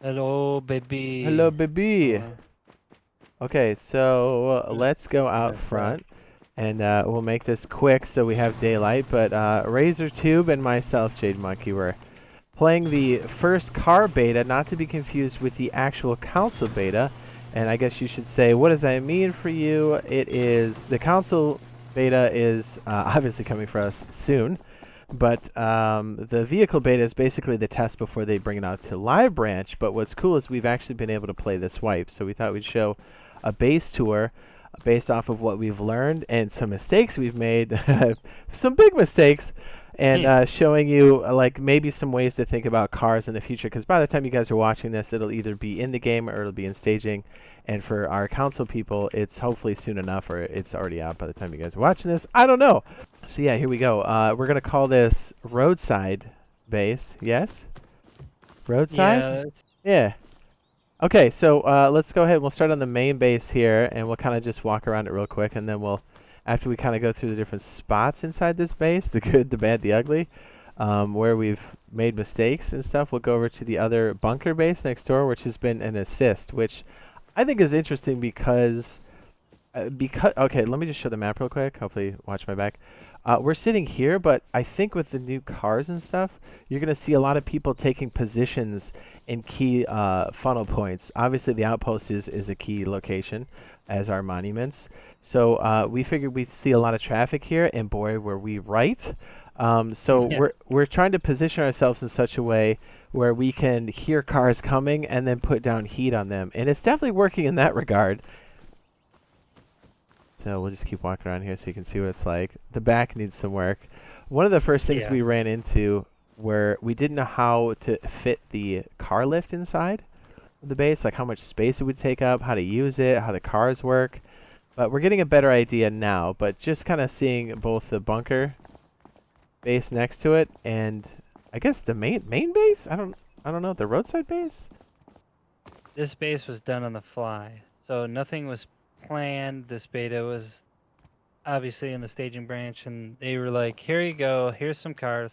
Hello, baby. Hello, baby. Uh, Okay, so uh, let's go out Messed up. front, and we'll make this quick so we have daylight. But RazorTube and myself, Jade Monkey, were playing the first car beta, not to be confused with the actual console beta. And I guess you should say, what does that mean for you? It is the console beta is obviously coming for us soon. But the vehicle beta is basically the test before they bring it out to live branch. But what's cool is we've actually been able to play this wipe. So we thought we'd show a base tour based off of what we've learned and some mistakes we've made, some big mistakes, and showing you like maybe some ways to think about cars in the future. Because by the time you guys are watching this, it'll either be in the game or it'll be in staging. And for our council people, it's hopefully soon enough, or it's already out by the time you guys are watching this. I don't know. So yeah, here we go. We're gonna call this Roadside base. Yes? Roadside? Yeah, Yeah. Okay, so let's go ahead. We'll start on the main base here, and we'll kind of just walk around it real quick, and then after we kind of go through the different spots inside this base, the good, the bad, the ugly, where we've made mistakes and stuff, we'll go over to the other bunker base next door, which has been an assist, which I think is interesting because okay, let me just show the map real quick. Hopefully, watch my back. We're sitting here, but I think with the new cars and stuff, you're gonna see a lot of people taking positions in key funnel points. Obviously, the outpost is a key location, as are monuments. So we figured we'd see a lot of traffic here, and boy, were we right. So yeah, we're trying to position ourselves in such a way where we can hear cars coming and then put down heat on them, and it's definitely working in that regard. So we'll just keep walking around here so you can see what it's like. The back needs some work. One of the first things yeah. we ran into where we didn't know how to fit the car lift inside of the base, like how much space it would take up, how to use it, how the cars work. But we're getting a better idea now, but just kind of seeing both the bunker base next to it and I guess the main base? I don't know, the roadside base? This base was done on the fly, so nothing was planned. This beta was obviously in the staging branch, and they were like, "Here you go. Here's some cars.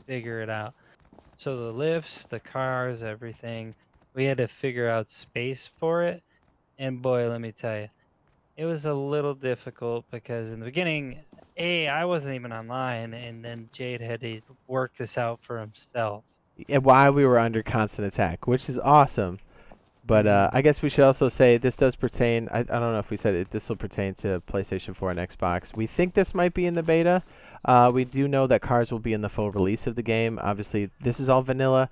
Figure it out." So the lifts, the cars, everything. We had to figure out space for it, and boy, let me tell you, it was a little difficult because in the beginning, I wasn't even online, and then Jade had to work this out for himself. Yeah, while we were under constant attack, which is awesome. But Hmm. I guess we should also say this does pertain. I don't know if we said it. This will pertain to PlayStation 4 and Xbox. We think this might be in the beta. We do know that cars will be in the full release of the game. Obviously, this is all vanilla.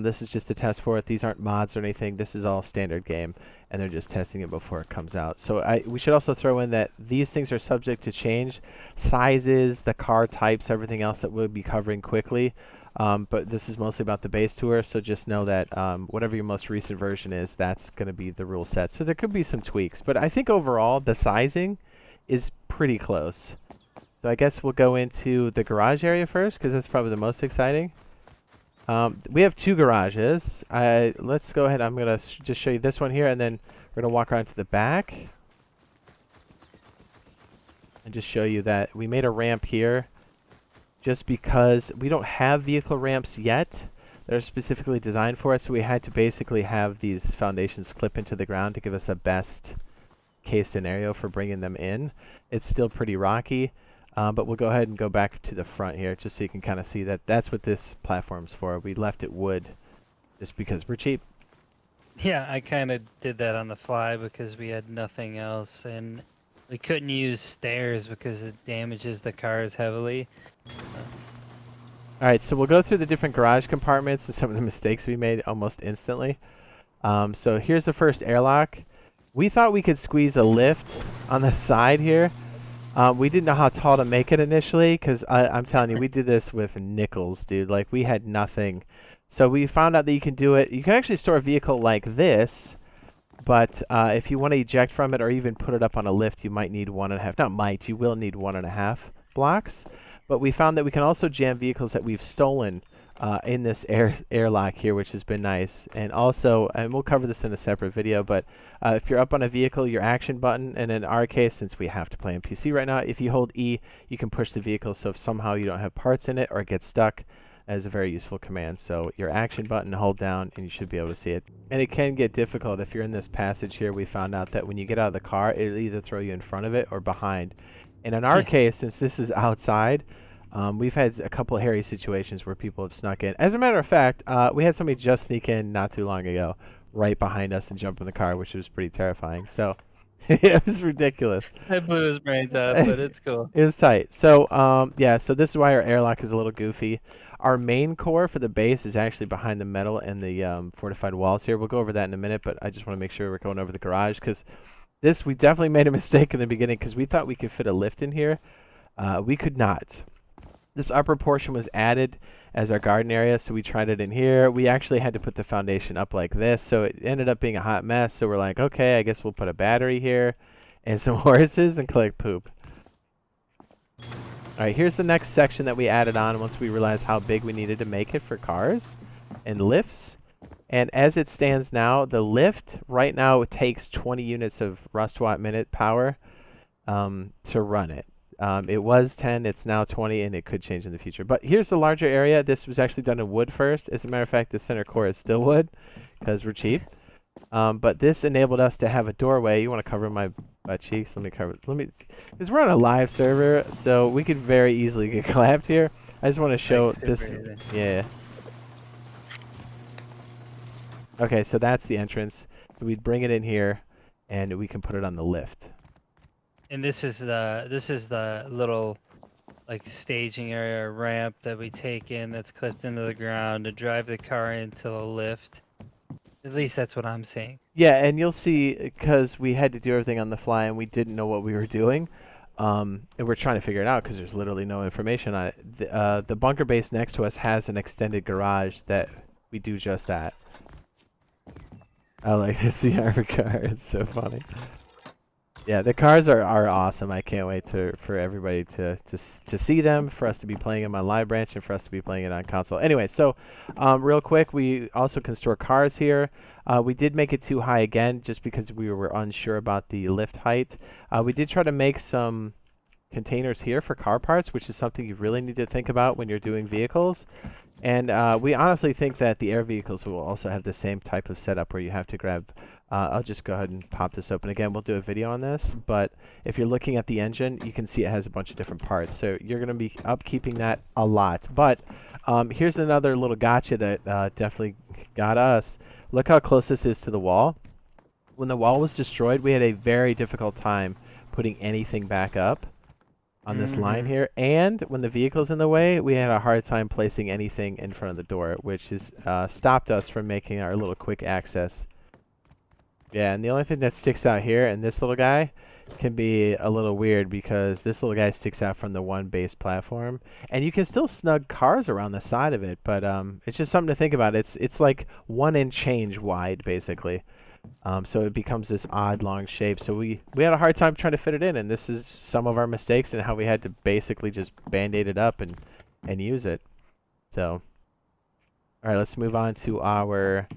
This is just a test for it. These aren't mods or anything. This is all standard game, and they're just testing it before it comes out. So we should also throw in that these things are subject to change. Sizes, the car types, everything else that we'll be covering quickly. But this is mostly about the base tour, so just know that whatever your most recent version is, that's going to be the rule set. So there could be some tweaks, but I think overall the sizing is pretty close. So I guess we'll go into the garage area first, because that's probably the most exciting. We have two garages. Let's go ahead. I'm going to just show you this one here, and then we're going to walk around to the back and just show you that we made a ramp here just because we don't have vehicle ramps yet that are specifically designed for it, so we had to basically have these foundations clip into the ground to give us a best case scenario for bringing them in. It's still pretty rocky, but we'll go ahead and go back to the front here just so you can kind of see that that's what this platform's for. We left it wood just because we're cheap. Yeah, I kind of did that on the fly because we had nothing else, and we couldn't use stairs because it damages the cars heavily. Alright, so we'll go through the different garage compartments and some of the mistakes we made almost instantly. So here's the first airlock. We thought we could squeeze a lift on the side here. We didn't know how tall to make it initially, because I'm telling you, we did this with nickels, dude. Like, we had nothing. So we found out that you can do it. You can actually store a vehicle like this, but if you want to eject from it or even put it up on a lift, you might need 1.5. Not might, you will need 1.5 blocks. But we found that we can also jam vehicles that we've stolen in this airlock here, which has been nice. And also, and we'll cover this in a separate video, but if you're up on a vehicle, your action button, and in our case, since we have to play on PC right now, if you hold E, you can push the vehicle, so if somehow you don't have parts in it or it gets stuck, as a very useful command. So your action button, hold down, and you should be able to see it. And it can get difficult if you're in this passage here. We found out that when you get out of the car, it'll either throw you in front of it or behind. And in our case, since this is outside, we've had a couple of hairy situations where people have snuck in. As a matter of fact, we had somebody just sneak in not too long ago, right behind us and jump in the car, which was pretty terrifying. So it was ridiculous. I blew his brains out, but it's cool. It was tight. So yeah, so this is why our airlock is a little goofy. Our main core for the base is actually behind the metal and the fortified walls here. We'll go over that in a minute, but I just want to make sure we're going over the garage, because we definitely made a mistake in the beginning, because we thought we could fit a lift in here. We could not. This upper portion was added as our garden area, so we tried it in here. We actually had to put the foundation up like this, so it ended up being a hot mess. So we're like, okay, I guess we'll put a battery here and some horses and collect poop. Alright, here's the next section that we added on once we realized how big we needed to make it for cars and lifts. And as it stands now, the lift right now takes 20 units of rust watt minute power to run it. It was 10, it's now 20, and it could change in the future. But here's the larger area. This was actually done in wood first. As a matter of fact, the center core is still wood because we're cheap. But this enabled us to have a doorway. You want to cover my butt cheeks? Because we're on a live server, so we could very easily get clapped here. I just want to show this. Yeah. Okay, so that's the entrance. We'd bring it in here, and we can put it on the lift. And this is the little like staging area or ramp that we take in that's clipped into the ground to drive the car into the lift. At least that's what I'm seeing. Yeah, and you'll see, because we had to do everything on the fly and we didn't know what we were doing, and we're trying to figure it out because there's literally no information on it. The bunker base next to us has an extended garage that we do just that. I like to see our car. It's so funny. Yeah, the cars are awesome. I can't wait for everybody to see them, for us to be playing them on live branch, and for us to be playing it on console. Anyway, so real quick, we also can store cars here. We did make it too high again, just because we were unsure about the lift height. We did try to make some containers here for car parts, which is something you really need to think about when you're doing vehicles. And we honestly think that the air vehicles will also have the same type of setup where you have to grab... I'll just go ahead and pop this open again. We'll do a video on this, but if you're looking at the engine, you can see it has a bunch of different parts. So you're going to be upkeeping that a lot. But here's another little gotcha that definitely got us. Look how close this is to the wall. When the wall was destroyed, we had a very difficult time putting anything back up on this line here. And when the vehicle's in the way, we had a hard time placing anything in front of the door, which has stopped us from making our little quick access. Yeah, and the only thing that sticks out here, and this little guy, can be a little weird because this little guy sticks out from the one base platform. And you can still snug cars around the side of it, but it's just something to think about. It's like 1 inch change wide, basically. So it becomes this odd long shape. So we had a hard time trying to fit it in, and this is some of our mistakes and how we had to basically just band-aid it up and use it. So, alright, let's move on to our...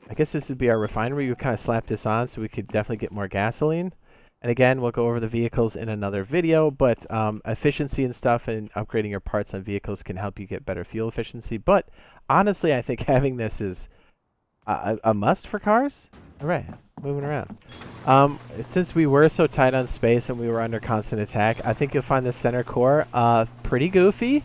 I guess this would be our refinery. We kind of slap this on so we could definitely get more gasoline. And again, we'll go over the vehicles in another video, but efficiency and stuff and upgrading your parts on vehicles can help you get better fuel efficiency. But honestly, I think having this is a must for cars. All right, moving around. Since we were so tight on space and we were under constant attack, I think you'll find the center core pretty goofy.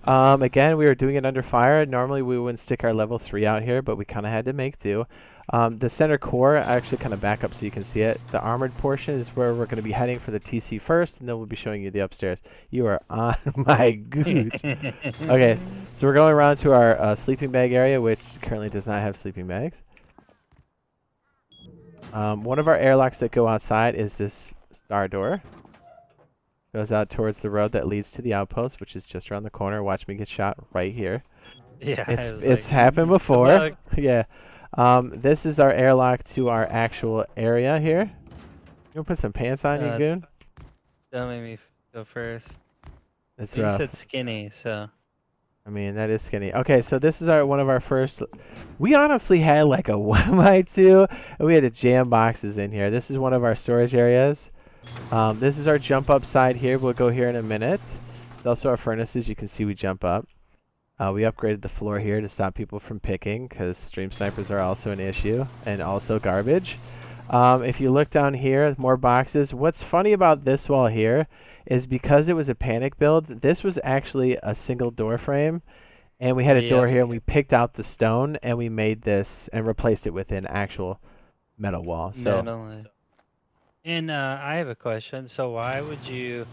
Again, we were doing it under fire. Normally we wouldn't stick our level 3 out here, but we kind of had to make do. The center core, I actually kind of back up so you can see it. The armored portion is where we're going to be heading for the TC first, and then we'll be showing you the upstairs. You are on my gooch. Okay, so we're going around to our sleeping bag area, which currently does not have sleeping bags. One of our airlocks that go outside is this star door. Goes out towards the road that leads to the outpost, which is just around the corner. Watch me get shot right here. Yeah, it's happened before. Yeah. This is our airlock to our actual area here. You want to put some pants on, you goon? Don't make me go first. It's you rough. said skinny, so... I mean, that is skinny. Okay, so this is one of our first... We honestly had like a 1x2, and we had to jam boxes in here. This is one of our storage areas. This is our jump up side here. We'll go here in a minute. Also our furnaces, you can see we jump up. We upgraded the floor here to stop people from picking, because stream snipers are also an issue, and also garbage. If you look down here, more boxes. What's funny about this wall here is because it was a panic build, this was actually a single door frame, and we had a door here, and we picked out the stone, and we made this and replaced it with an actual metal wall. So, And I have a question. So why would you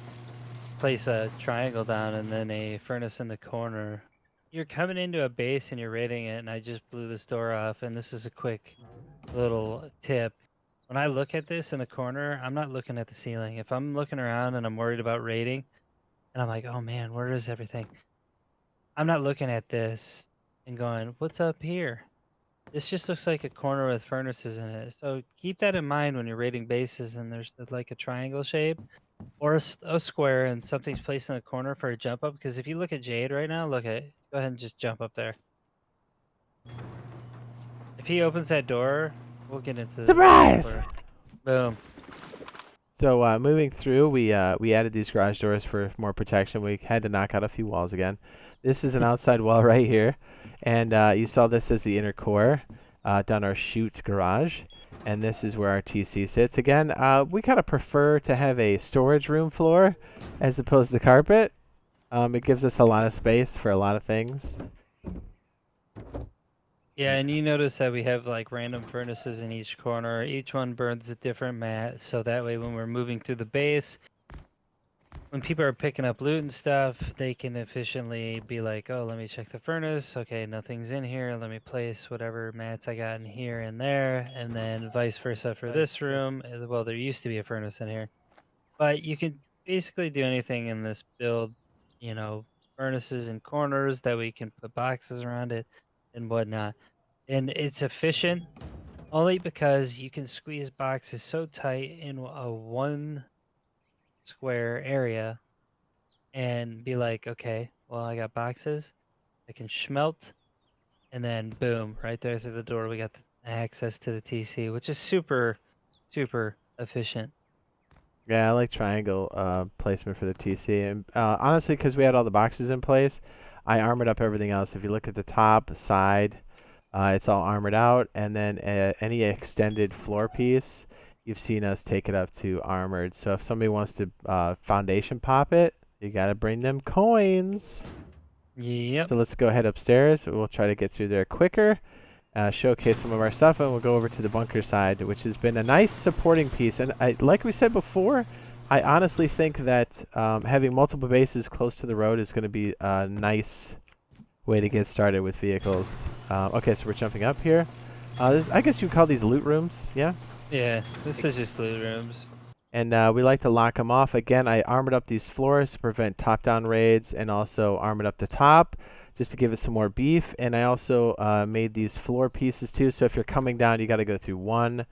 place a triangle down and then a furnace in the corner? You're coming into a base and you're raiding it, and I just blew this door off, and this is a quick little tip. When I look at this in the corner, I'm not looking at the ceiling. If I'm looking around and I'm worried about raiding, and I'm like, oh man, where is everything? I'm not looking at this and going, what's up here? This just looks like a corner with furnaces in it. So keep that in mind when you're raiding bases and there's like a triangle shape or a square and something's placed in the corner for a jump up. Because if you look at Jade right now, go ahead and just jump up there. If he opens that door, we'll get into the surprise! Boom. So moving through, we added these garage doors for more protection. We had to knock out a few walls again. This is an outside wall right here, and you saw this as the inner core down our chute garage, and this is where our TC sits. Again, we kind of prefer to have a storage room floor as opposed to carpet. It gives us a lot of space for a lot of things. Yeah, and you notice that we have like random furnaces in each corner. Each one burns a different mat, so that way when we're moving through the base, when people are picking up loot and stuff, they can efficiently be like, oh, let me check the furnace. Okay, nothing's in here. Let me place whatever mats I got in here and there, and then vice versa for this room. Well, there used to be a furnace in here. But you can basically do anything in this build, you know, furnaces in corners that we can put boxes around it and whatnot. And it's efficient only because you can squeeze boxes so tight in a one square area and be like, okay, well, I got boxes, I can smelt, and then boom, right there through the door, we got the access to the TC, which is super, super efficient. Yeah, I like triangle placement for the TC, and honestly, because we had all the boxes in place, I armored up everything else. If you look at the top, side, it's all armored out, and then any extended floor piece, you've seen us take it up to armored. So if somebody wants to foundation pop it, you gotta bring them coins. Yep. So let's go ahead upstairs. We'll try to get through there quicker, showcase some of our stuff, and we'll go over to the bunker side, which has been a nice supporting piece. And like we said before, I honestly think that having multiple bases close to the road is going to be a nice way to get started with vehicles. Okay, so we're jumping up here. I guess you would call these loot rooms, yeah? Yeah, this is just loot rooms. And we like to lock them off. Again, I armored up these floors to prevent top-down raids, and also armored up the top just to give it some more beef. And I also made these floor pieces too, so if you're coming down, you got to go through 1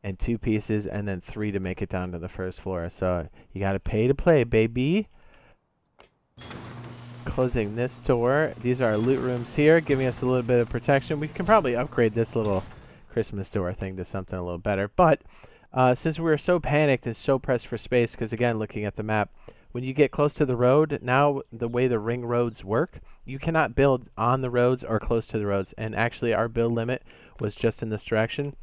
and 2 pieces, and then 3 to make it down to the first floor. So you got to pay to play, baby. Closing this door. These are our loot rooms here, giving us a little bit of protection. We can probably upgrade this little Christmas door thing to something a little better. But since we were so panicked and so pressed for space, because again, looking at the map, when you get close to the road, now the way the ring roads work, you cannot build on the roads or close to the roads. And actually, our build limit was just in this direction.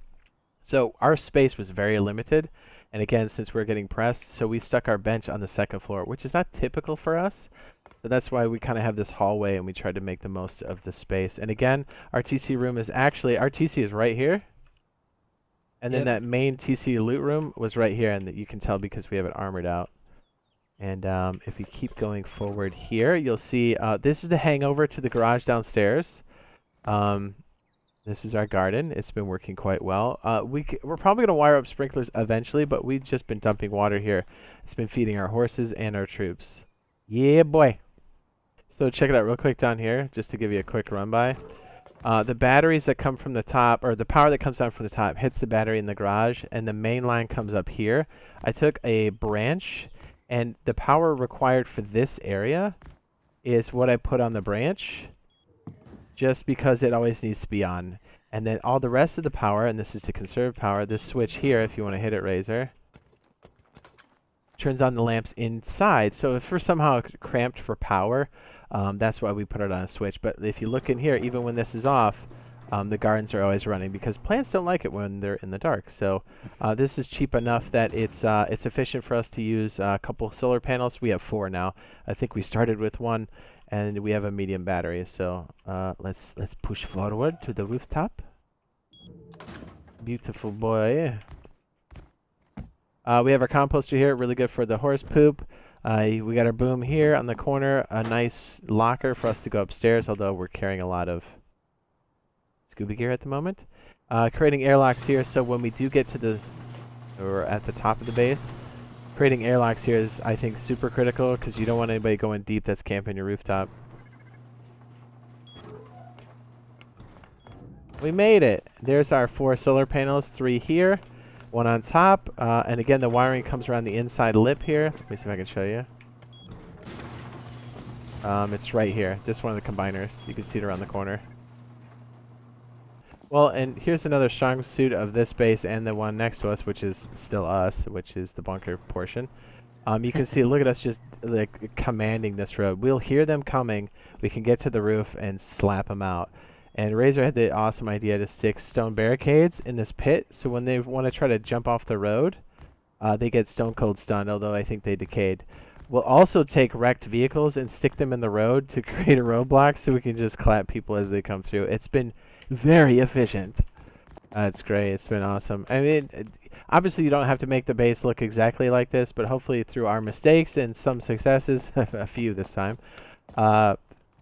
So our space was very limited. And again, since we're getting pressed, so we stuck our bench on the second floor, which is not typical for us. So that's why we kind of have this hallway, and we tried to make the most of the space. And again, our TC room is actually, our TC is right here. And then that main TC loot room was right here, and you can tell because we have it armored out. And if you keep going forward here, you'll see this is the hangover to the garage downstairs. This is our garden. It's been working quite well. We're probably going to wire up sprinklers eventually, but we've just been dumping water here. It's been feeding our horses and our troops. Yeah, boy. So check it out real quick down here, just to give you a quick run by. The batteries that come from the top, or the power that comes down from the top, hits the battery in the garage, and the main line comes up here. I took a branch, and the power required for this area is what I put on the branch, just because it always needs to be on. And then all the rest of the power, and this is to conserve power, this switch here, if you want to hit it, Razor, turns on the lamps inside. So if we're somehow cramped for power, that's why we put it on a switch. But if you look in here, even when this is off, the gardens are always running because plants don't like it when they're in the dark. So this is cheap enough that it's efficient for us to use a couple solar panels. We have 4 now. I think we started with 1, and we have a medium battery. So let's push forward to the rooftop. Beautiful boy. We have our composter here, really good for the horse poop. We got our boom here on the corner, a nice locker for us to go upstairs, although we're carrying a lot of scuba gear at the moment. Creating airlocks here, so when we do get to or at the top of the base, creating airlocks here is, I think, super critical because you don't want anybody going deep that's camping your rooftop. We made it. There's our 4 solar panels, 3 here, 1 on top, and again the wiring comes around the inside lip here. Let me see if I can show you. It's right here. This one of the combiners. You can see it around the corner. Well, and here's another strong suit of this base and the one next to us, which is still us, which is the bunker portion. You can see, look at us just like commanding this road. We'll hear them coming. We can get to the roof and slap them out. And Razor had the awesome idea to stick stone barricades in this pit, so when they want to try to jump off the road, they get stone cold stunned, although I think they decayed. We'll also take wrecked vehicles and stick them in the road to create a roadblock so we can just clap people as they come through. It's been very efficient. It's great. It's been awesome. I mean, obviously you don't have to make the base look exactly like this, but hopefully through our mistakes and some successes, a few this time,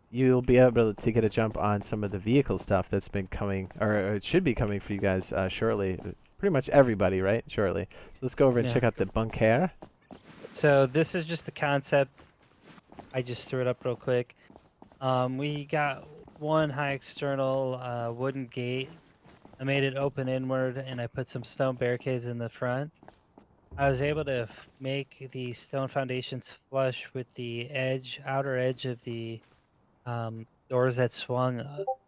you'll be able to get a jump on some of the vehicle stuff that's been coming, or it should be coming for you guys shortly. Pretty much everybody, right? Shortly. So let's go over and check out the bunker. So this is just the concept. I just threw it up real quick. We got 1 high external wooden gate. I made it open inward, and I put some stone barricades in the front. I was able to make the stone foundations flush with the outer edge of the doors that swung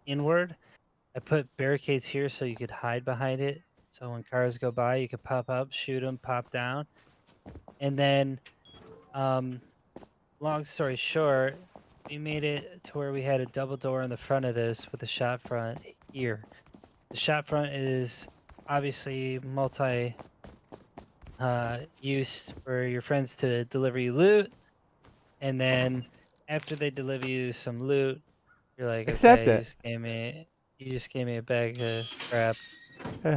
inward. I put barricades here so you could hide behind it. So when cars go by, you could pop up, shoot them, pop down. And then, long story short, we made it to where we had a double door in the front of this with a shop front here. The shop front is obviously multi use for your friends to deliver you loot, and then after they deliver you some loot, you're like, accept okay, it. you just gave me a bag of crap.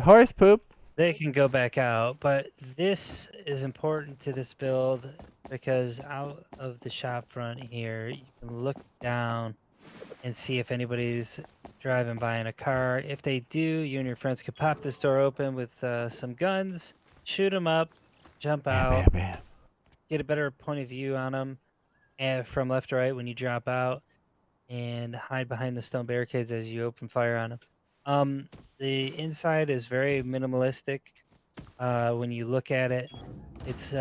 Horse poop. They can go back out, but this is important to this build because out of the shop front here, you can look down and see if anybody's driving by in a car. If they do, you and your friends can pop this door open with some guns, shoot them up, jump out, get a better point of view on them from left to right when you drop out, and hide behind the stone barricades as you open fire on them. The inside is very minimalistic. When you look at it, it's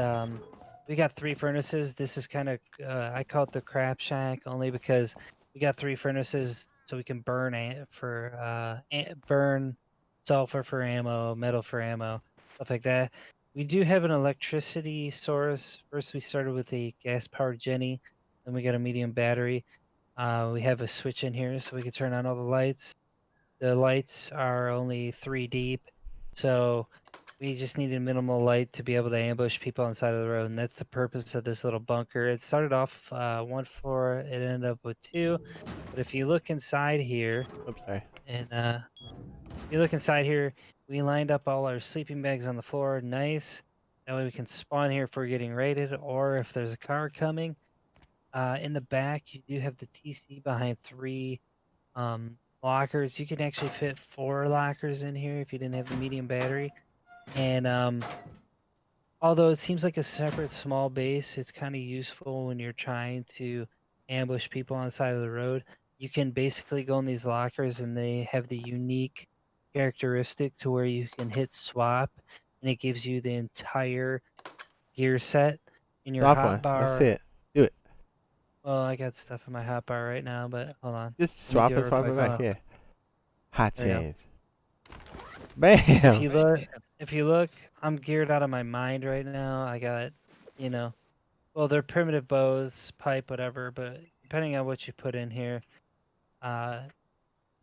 we got 3 furnaces. This is kind of I call it the crap shack only because we got 3 furnaces so we can burn burn sulfur for ammo, metal for ammo, stuff like that. We do have an electricity source. First we started with a gas-powered Jenny, then we got a medium battery. We have a switch in here so we can turn on all the lights. The lights are only 3 deep, so we just needed minimal light to be able to ambush people on the side of the road, and that's the purpose of this little bunker. It started off 1 floor, it ended up with 2, but if you look inside here, and if you look inside here, we lined up all our sleeping bags on the floor, nice. That way we can spawn here if we're getting raided, or if there's a car coming. In the back, you do have the TC behind 3 lockers. You can actually fit 4 lockers in here if you didn't have the medium battery. And although it seems like a separate small base, it's kind of useful when you're trying to ambush people on the side of the road. You can basically go in these lockers and they have the unique characteristic to where you can hit swap and it gives you the entire gear set in your hotbar. Let's see it. Do it. Well, I got stuff in my hotbar right now, but hold on. Just swap it back here. Hot change. Bam! If you look, I'm geared out of my mind right now. I got you know, well, they're primitive bows, pipe, whatever, but depending on what you put in here,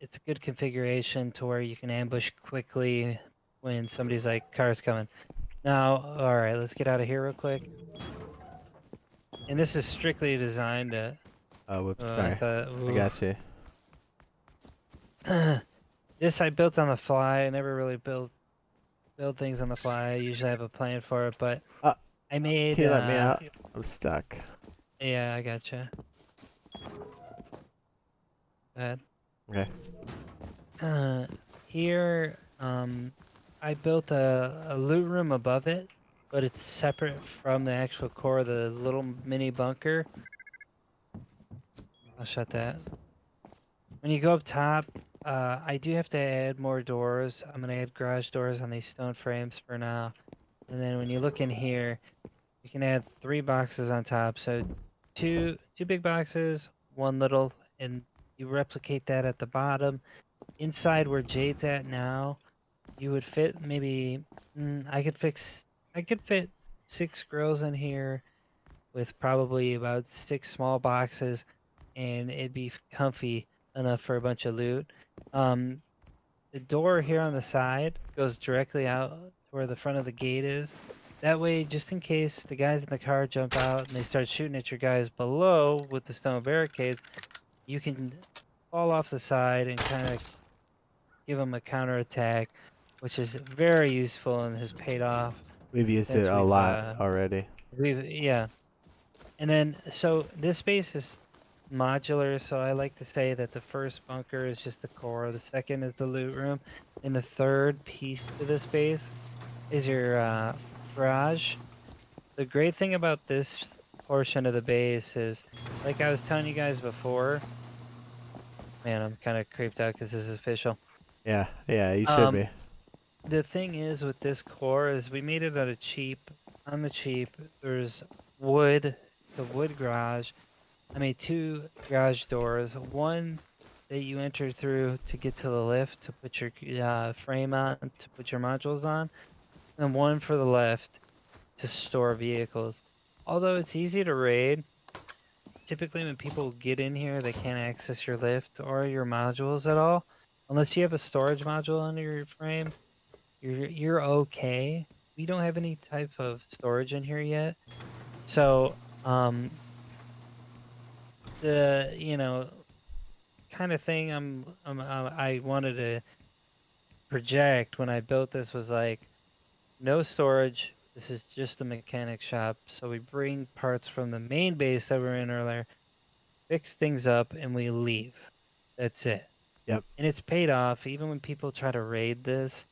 it's a good configuration to where you can ambush quickly when somebody's like, car's coming. Now, alright, let's get out of here real quick. And this is strictly designed to... Oh, whoops, I sorry. thought, I got you. This I built on the fly. I never really build things on the fly. I usually have a plan for it, but I made... Can you let me out? I'm stuck. Yeah, I gotcha. Go ahead. Okay. Here, I built a loot room above it, but it's separate from the actual core, the little mini bunker. I'll shut that. When you go up top, I do have to add more doors. I'm gonna add garage doors on these stone frames for now. And then when you look in here, you can add 3 boxes on top. So two big boxes, 1 little, and you replicate that at the bottom. Inside where Jade's at now, you would fit maybe I could fit 6 grills in here with probably about 6 small boxes, and it'd be comfy enough for a bunch of loot. The door here on the side goes directly out to where the front of the gate is. That way, just in case the guys in the car jump out and they start shooting at your guys below with the stone barricades, you can fall off the side and kind of give them a counterattack, which is very useful and has paid off. We've used it a lot already. Yeah. And then, so this base is modular, so I like to say that the first bunker is just the core, the second is the loot room, and the third piece to this base is your garage. The great thing about this portion of the base is, like I was telling you guys before, man, I'm kind of creeped out because this is official. Yeah, you should be. The thing is with this core is we made it on the cheap. There's wood, the wood garage. I made 2 garage doors, one that you enter through to get to the lift to put your frame on, to put your modules on, and one for the left to store vehicles. Although it's easy to raid, typically when people get in here, they can't access your lift or your modules at all. Unless you have a storage module under your frame, you're okay. We don't have any type of storage in here yet. So, the kind of thing I wanted to project when I built this was like, no storage. This is just a mechanic shop. So we bring parts from the main base that we were in earlier, fix things up, and we leave. That's it. Yep. And it's paid off. Even when people try to raid this,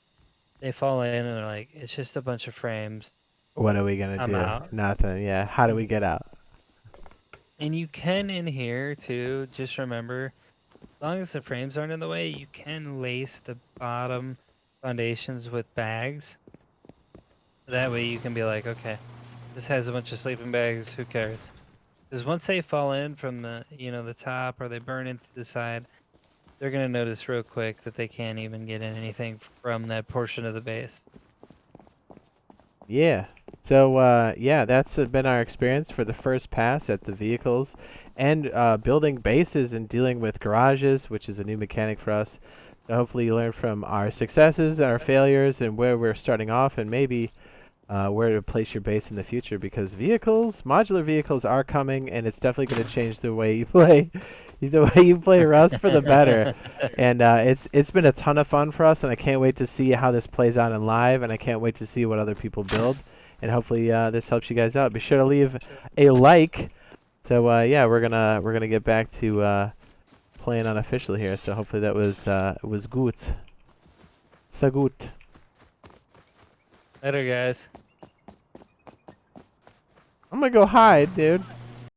they fall in and they're like, it's just a bunch of frames. What are we gonna I'm do? out. Nothing. Yeah. How do we get out? And you can in here too, just remember, as long as the frames aren't in the way, you can lace the bottom foundations with bags. That way you can be like, okay, this has a bunch of sleeping bags, who cares? Because once they fall in from the top, or they burn into the side, they're gonna notice real quick that they can't even get in anything from that portion of the base. Yeah. So, yeah, that's been our experience for the first pass at the vehicles and building bases and dealing with garages, which is a new mechanic for us. So hopefully you learn from our successes and our failures and where we're starting off and maybe where to place your base in the future, because modular vehicles are coming, and it's definitely going to change the way you play. The way you play Rust for the better. And it's been a ton of fun for us, and I can't wait to see how this plays out in live, and I can't wait to see what other people build. And hopefully this helps you guys out. Be sure to leave a like. So yeah, we're gonna get back to playing unofficial here. So hopefully that was good. So good. Later, guys. I'm gonna go hide, dude.